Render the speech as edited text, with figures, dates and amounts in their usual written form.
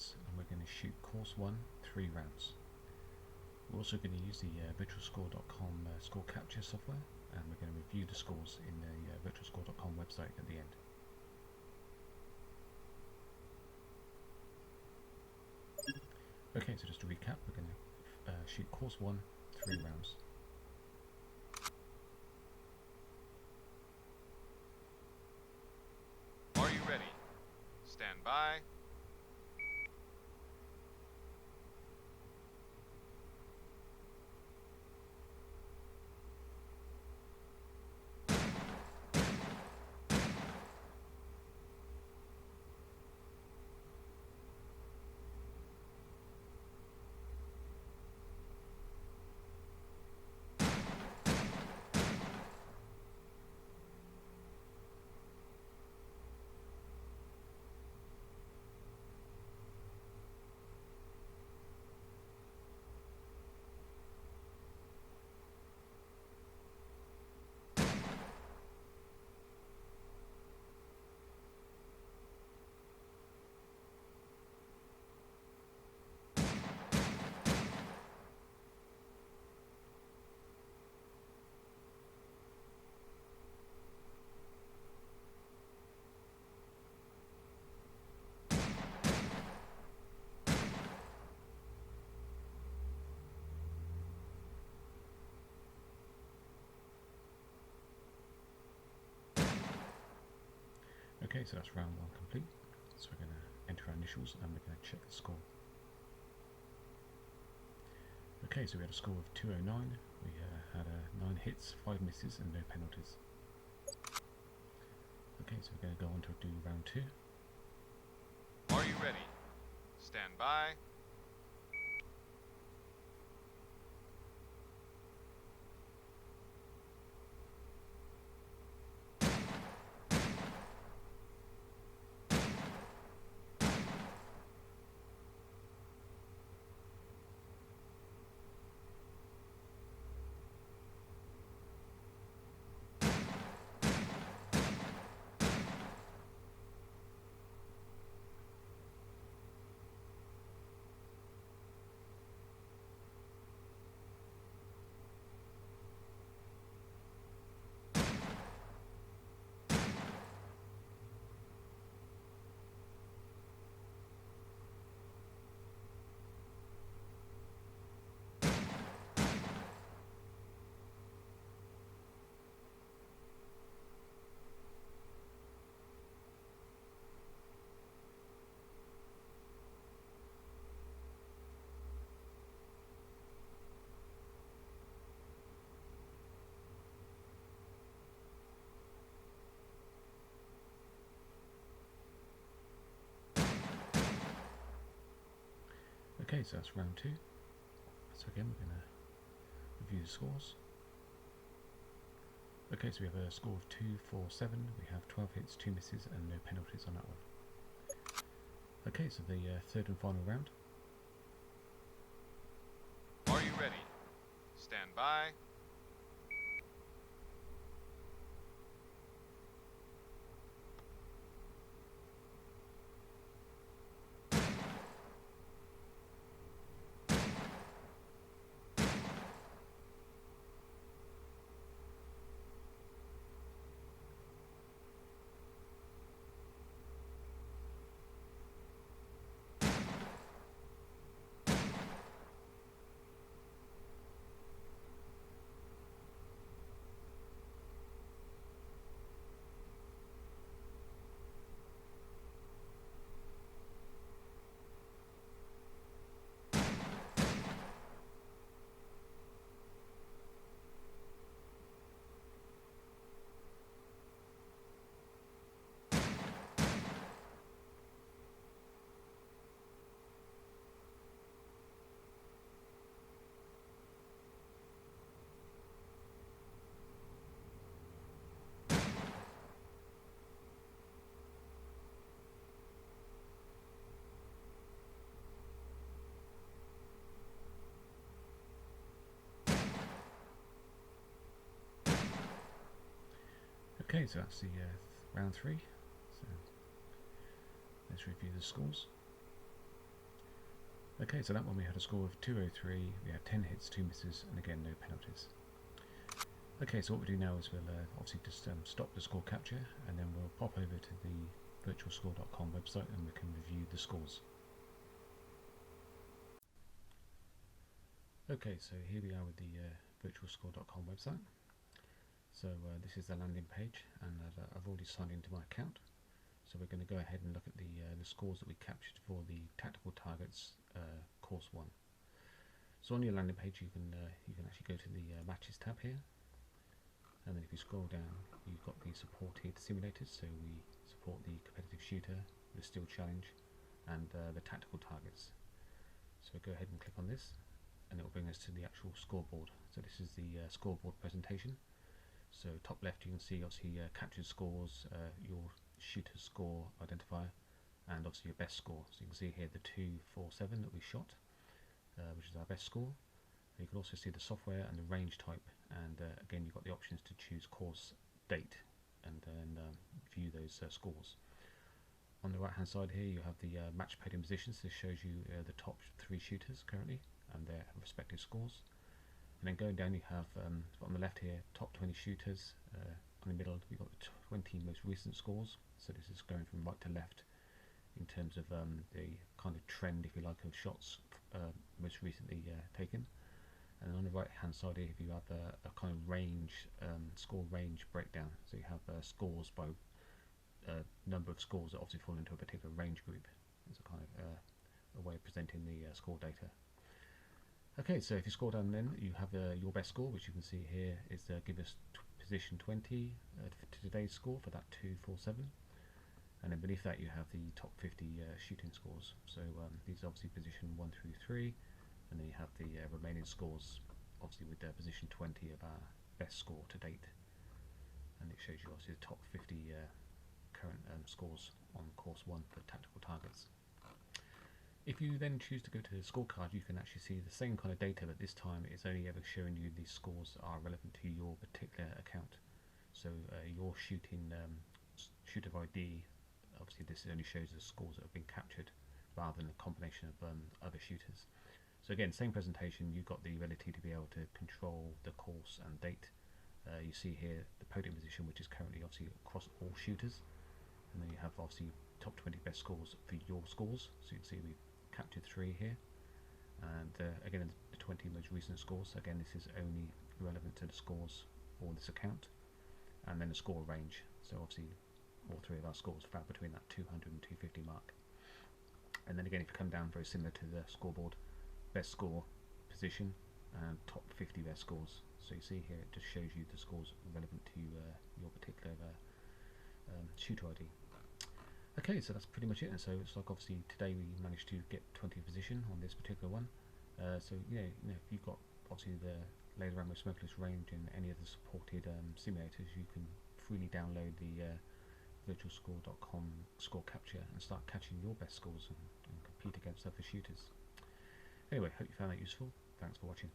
hits, and we're going to shoot course 1, 3 rounds. We're also going to use the Virtuascore.com score capture software, and we're going to review the scores in the Virtuascore.com website at the end. Okay, so just to recap, we're going to shoot course 1, 3 rounds. Are you ready? Stand by. Okay, so that's round 1 complete. So we're going to enter our initials and we're going to check the score. Okay, so we had a score of 209. We had 9 hits, 5 misses, and no penalties. Okay, so we're going to go on to do round 2. Are you ready? Stand by. Okay, so that's round 2. So again, we're going to review the scores. Okay, so we have a score of 2, 4, 7. We have 12 hits, 2 misses, and no penalties on that one. Okay, so the third and final round. Are you ready? Stand by. Okay, so that's the round 3. So let's review the scores. Okay, so that one we had a score of 203, we had 10 hits, 2 misses, and again no penalties. Okay, so what we do now is we'll obviously just stop the score capture, and then we'll pop over to the virtualscore.com website and we can review the scores. Okay, so here we are with the virtualscore.com website. So this is the landing page, and I've already signed into my account. So we're going to go ahead and look at the scores that we captured for the tactical targets course 1. So on your landing page you can actually go to the matches tab here, and then if you scroll down you've got the supported simulators. So we support the competitive shooter, the steel challenge, and the tactical targets. So we'll go ahead and click on this, and it will bring us to the actual scoreboard. So this is the scoreboard presentation. So top left you can see obviously captured scores, your shooter score identifier, and obviously your best score. So you can see here the 247 that we shot, which is our best score. You can also see the software and the range type, and again you've got the options to choose course, date, and then view those scores. On the right hand side here you have the match podium positions. This shows you the top 3 shooters currently and their respective scores. And then going down you have on the left here top 20 shooters. On the middle we've got the 20 most recent scores. So this is going from right to left in terms of the kind of trend, if you like, of shots most recently taken. And then on the right hand side here you have a kind of range, score range breakdown. So you have scores by number of scores that obviously fall into a particular range group. It's a kind of a way of presenting the score data. Okay, so if you scroll down then you have your best score, which you can see here is give us position 20 to today's score for that 247, and then beneath that you have the top 50 shooting scores. So these are obviously position 1 through 3, and then you have the remaining scores obviously with position 20 of our best score to date, and it shows you obviously the top 50 current scores on course 1 for tactical targets. If you then choose to go to the scorecard, you can actually see the same kind of data, but this time it's only ever showing you these scores are relevant to your particular account. So your shooter ID, obviously this only shows the scores that have been captured rather than a combination of other shooters. So again, same presentation, you've got the ability to be able to control the course and date. You see here the podium position, which is currently obviously across all shooters, and then you have obviously top 20 best scores for your scores. So you can see we've captured 3 here, and again the 20 most recent scores. So again, this is only relevant to the scores for this account, and then the score range. So obviously all 3 of our scores fell between that 200 and 250 mark. And then again, if you come down, very similar to the scoreboard, best score, position, and top 50 best scores. So you see here it just shows you the scores relevant to your particular shooter ID. Okay, so that's pretty much it. And so it's like obviously today we managed to get 20th position on this particular one. So you know, if you've got obviously the laser ammo smokeless range and any of the supported simulators, you can freely download the virtualscore.com score capture and start catching your best scores and compete against other shooters. Anyway, hope you found that useful. Thanks for watching.